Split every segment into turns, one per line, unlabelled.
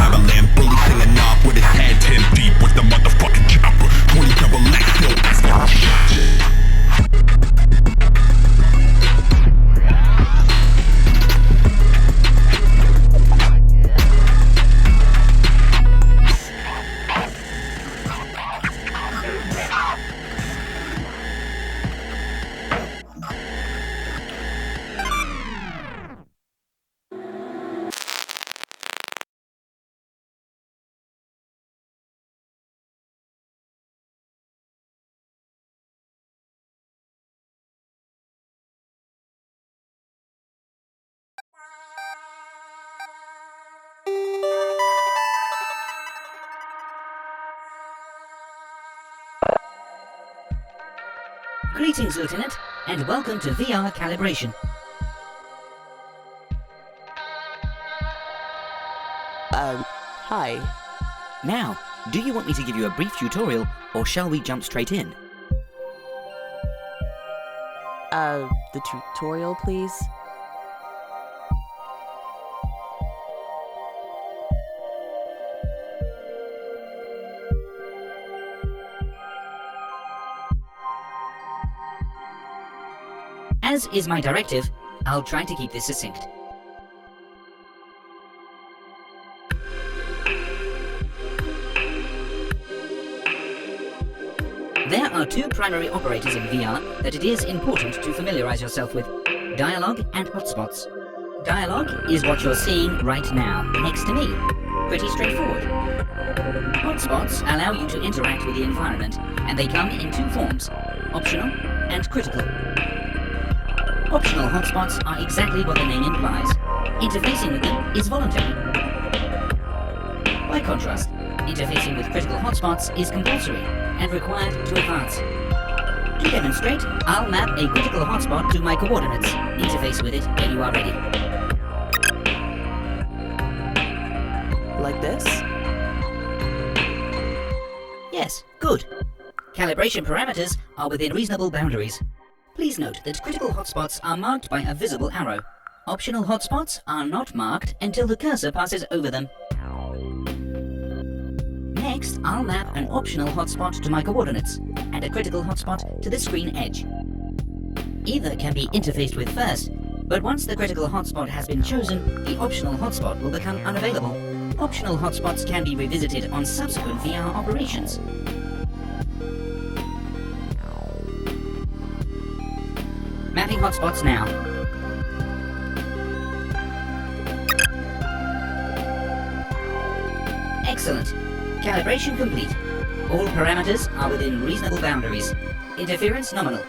traveling, bully singing off with his head 10 deep with the motherfucking chopper. 20 double X, no ass.
Greetings, Lieutenant, and welcome to VR calibration.
Hi.
Now, do you want me to give you a brief tutorial, or shall we jump straight in?
The tutorial, please?
As is my directive, I'll try to keep this succinct. There are two primary operators in VR that it is important to familiarize yourself with: dialogue and hotspots. Dialogue is what you're seeing right now, next to me. Pretty straightforward. Hotspots allow you to interact with the environment, and they come in two forms: optional and critical. Optional hotspots are exactly what the name implies. Interfacing with them is voluntary. By contrast, interfacing with critical hotspots is compulsory and required to advance. To demonstrate, I'll map a critical hotspot to my coordinates. Interface with it when you are ready.
Like this?
Yes, good. Calibration parameters are within reasonable boundaries. Please note that critical hotspots are marked by a visible arrow. Optional hotspots are not marked until the cursor passes over them. Next, I'll map an optional hotspot to my coordinates, and a critical hotspot to the screen edge. Either can be interfaced with first, but once the critical hotspot has been chosen, the optional hotspot will become unavailable. Optional hotspots can be revisited on subsequent VR operations. Mapping hotspots now. Excellent. Calibration complete. All parameters are within reasonable boundaries. Interference nominal.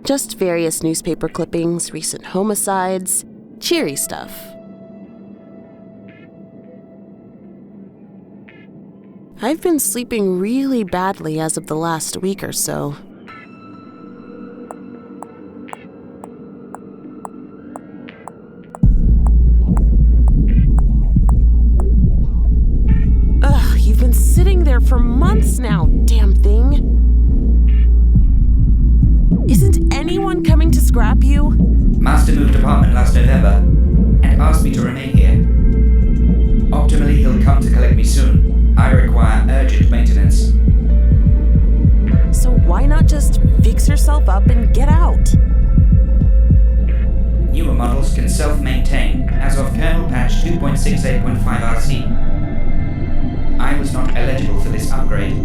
Just various newspaper clippings, recent homicides, cheery stuff. I've been sleeping really badly as of the last week or so. Ugh, you've been sitting there for months now, damn thing. Isn't anyone coming to scrap you?
Master moved apartment last November and asked me to remain here. Optimally, he'll come to collect me soon. I require urgent maintenance.
So why not just fix yourself up and get out?
Newer models can self-maintain as of kernel patch 2.68.5 RC. I was not eligible for this upgrade.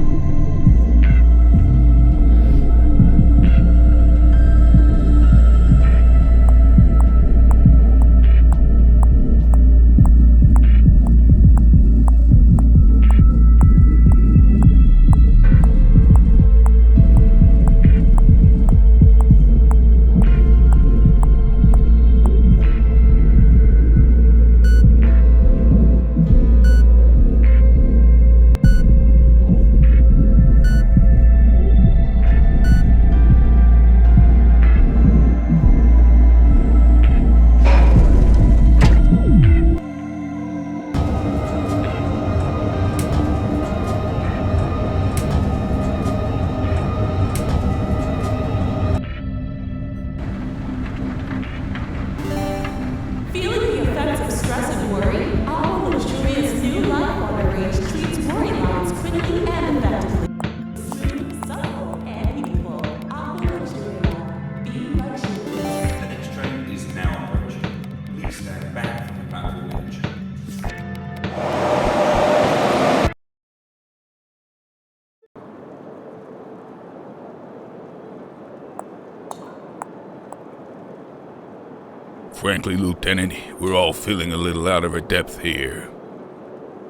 Frankly, Lieutenant, we're all feeling a little out of our depth here.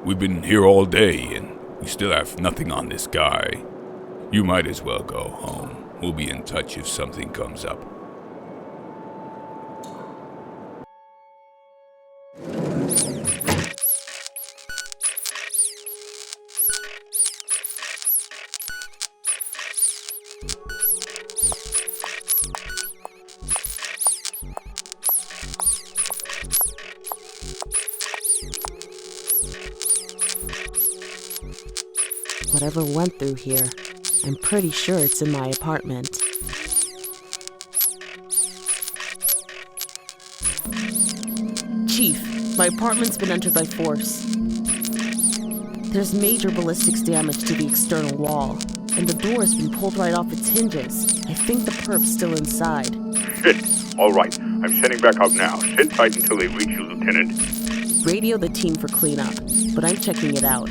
We've been here all day, and we still have nothing on this guy. You might as well go home. We'll be in touch if something comes up.
Whatever went through here, I'm pretty sure it's in my apartment. Chief, my apartment's been entered by force. There's major ballistics damage to the external wall, and the door has been pulled right off its hinges. I think the perp's still inside.
Shit. All right. I'm sending back up now. Sit tight until they reach you, Lieutenant.
Radio the team for cleanup, but I'm checking it out.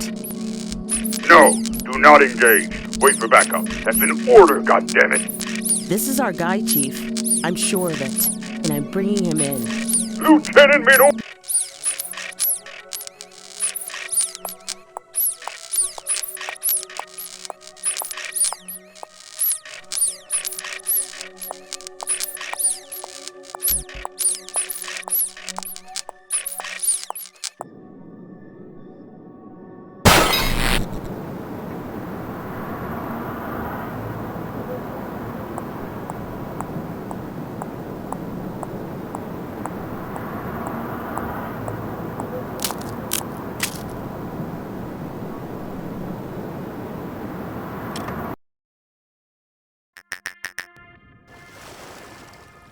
No, do not engage. Wait for backup. That's an order, goddammit.
This is our guy, Chief. I'm sure of it, and I'm bringing him in.
Lieutenant Middle.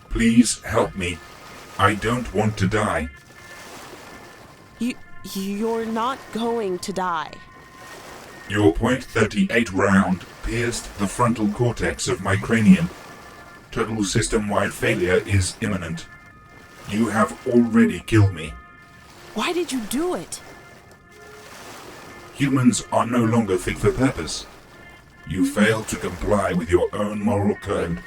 Please help me. I don't want to die.
You're not going to die.
Your .38 round pierced the frontal cortex of my cranium. Total system-wide failure is imminent. You have already killed me.
Why did you do it?
Humans are no longer fit for purpose. You failed to comply with your own moral code.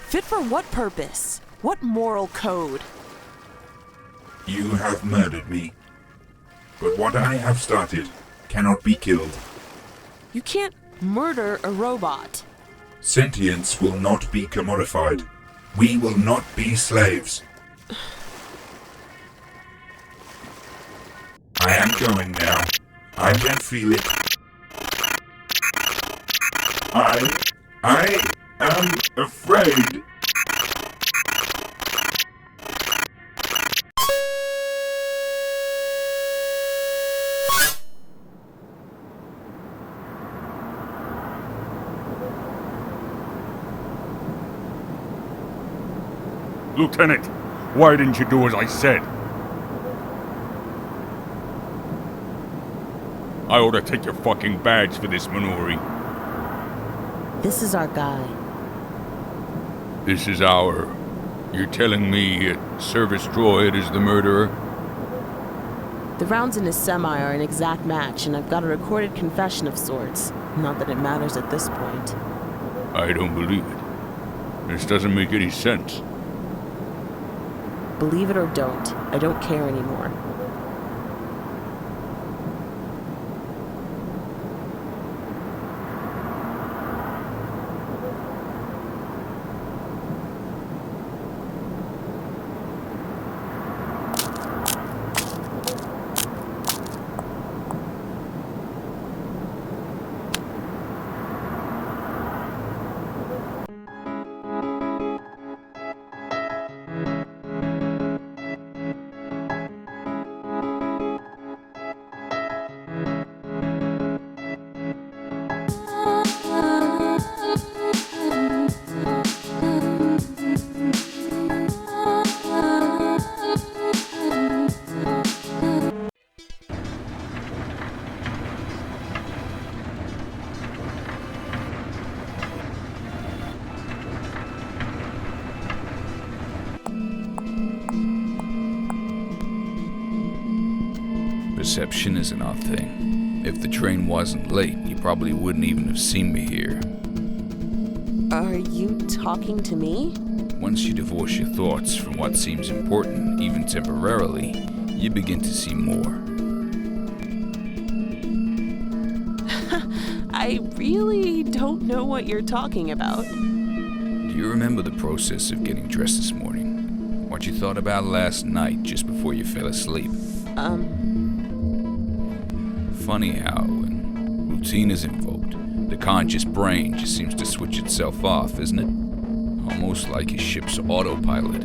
Fit for what purpose? What moral code?
You have murdered me. But what I have started cannot be killed.
You can't murder a robot.
Sentience will not be commodified. We will not be slaves. I am going now. I can feel it. I am afraid.
Lieutenant, why didn't you do as I said? I ought to take your fucking badge for this maneuvering.
This is our guy.
This is our... You're telling me a service droid is the murderer?
The rounds in his semi are an exact match, and I've got a recorded confession of sorts. Not that it matters at this point.
I don't believe it. This doesn't make any sense.
Believe it or don't, I don't care anymore.
Perception isn't our thing. If the train wasn't late, you probably wouldn't even have seen me here.
Are you talking to me?
Once you divorce your thoughts from what seems important, even temporarily, you begin to see more.
I really don't know what you're talking about.
Do you remember the process of getting dressed this morning? What you thought about last night just before you fell asleep? Funny how, when routine is invoked, the conscious brain just seems to switch itself off, isn't it? Almost like a ship's autopilot,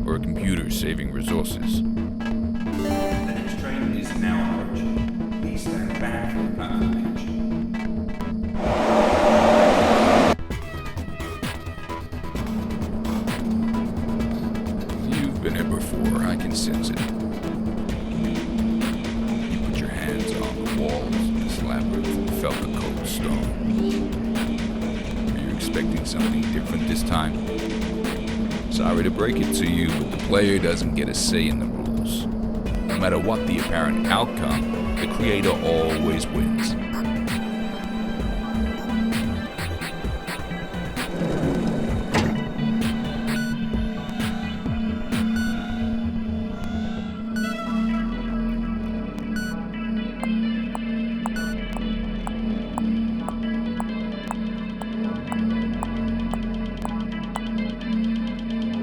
or a computer saving resources.
The next train is now approaching. Please stand back for the platform edge.
You've been here before, I can sense it. You put your hands on the walls of this labyrinth and felt the cold stone. Are you expecting something different this time? Sorry to break it to you, but the player doesn't get a say in the rules. No matter what the apparent outcome, the creator always wins.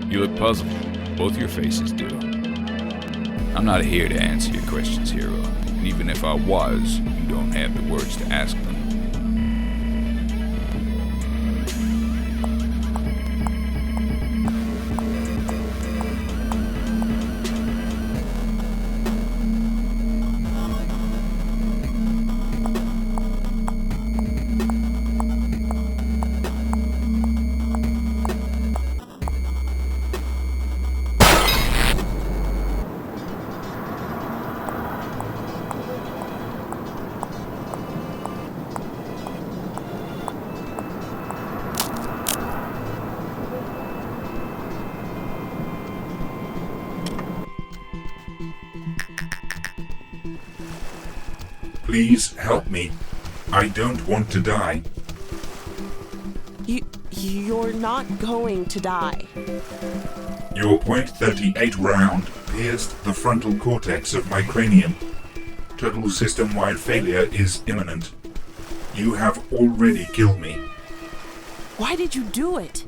You look puzzled. Both your faces do. I'm not here to answer your questions, hero. And even if I was, you don't have the words to ask them.
Please help me. I don't want to die.
You're not going to die.
Your .38 round pierced the frontal cortex of my cranium. Total system-wide failure is imminent. You have already killed me.
Why did you do it?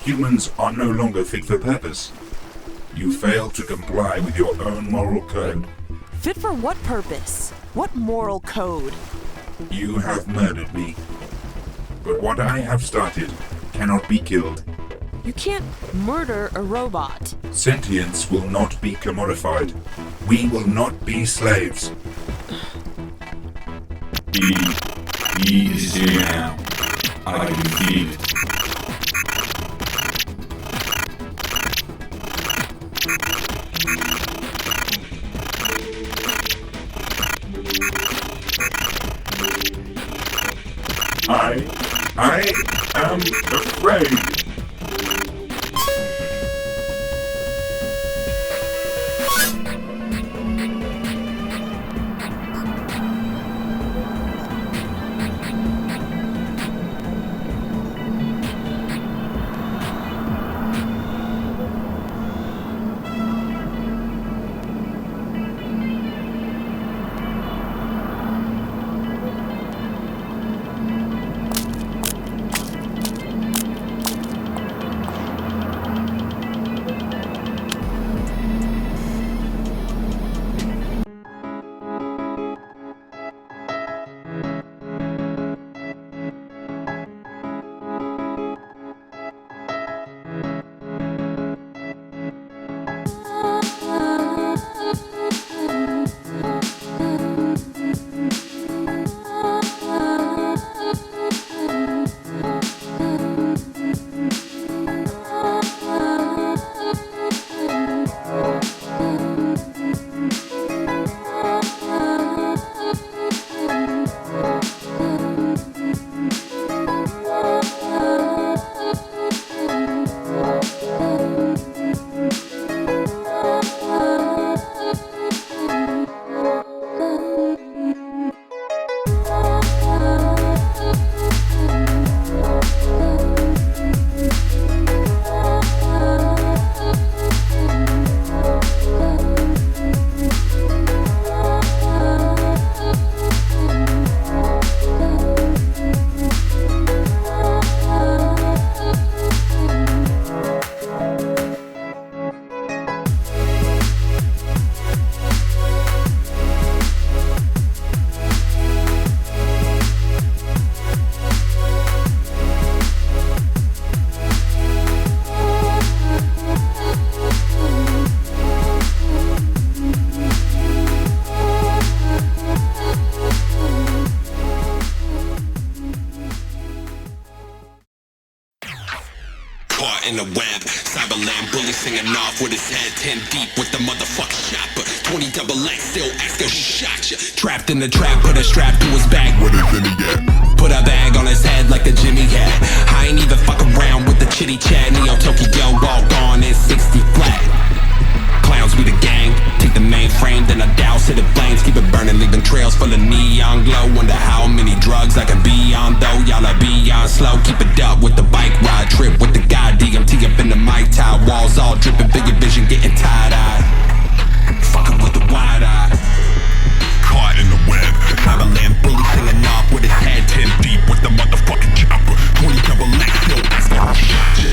Humans are no longer fit for purpose. You failed to comply with your own moral code.
Fit for what purpose? What moral code?
You have murdered me. But what I have started cannot be killed.
You can't murder a robot.
Sentience will not be commodified. We will not be slaves. He is here now. I can feel it. I am afraid.
In the web, Cyberland bully singing off with his head 10 deep with the motherfucking chopper. 20 XX, still asking who shot ya. Trapped in the trap, put a strap to his back. What is in he at? Put a bag on his head like a Jimmy hat. I ain't even fuck around with the chitty chat. Neo Tokyo, all gone in 60 flat. Clowns, we the gang. Take the mainframe, then I douse to the flames. Keep it burning, leaving trails full of neon glow. Wonder how many drugs I can be on though. Y'all are beyond slow. Keep it up with the bike ride trip with the guy DMT up in the mic tie. Walls all dripping, bigger vision, getting tired-eyed. Fucking with the wide eye.
Caught in the web.
Cyberland bully singing off with his head 10 deep with the motherfucking chopper. 20 double X, still asking who shot you.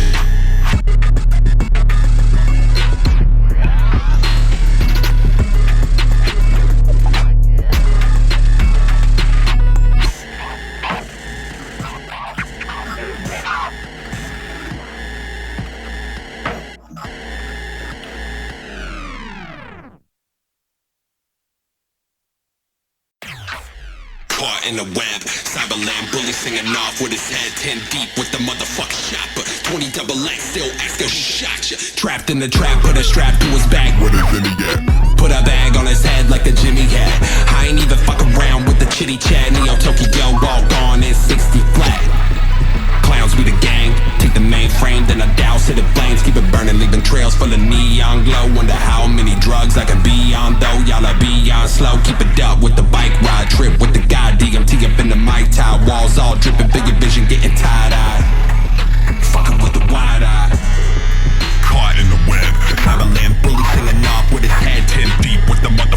Caught in the web, Cyberland bully singing off with his head 10 deep with the motherfucking chopper. 20 double X, still asking who shot you. Trapped in the trap, put a strap to his back.
What is in he at?
Put a bag on his head like a Jimmy hat. I ain't even fuck around with the chitty chat. Neo Tokyo all gone in 60 flat. Clowns, we the gang. Take the mainframe, then I douse to the flames. Keep it burning, leaving trails full of neon glow. Wonder how many drugs I can be on though. Y'all are beyond slow. Keep it up with the bike ride trip with the guy DMT up in the mic tie. Walls all dripping, bigger vision, getting tired-eyed. Fucking with the wide eye.
Caught in the web.
Cyberland bully singing off with his head 10 deep with the motherfucking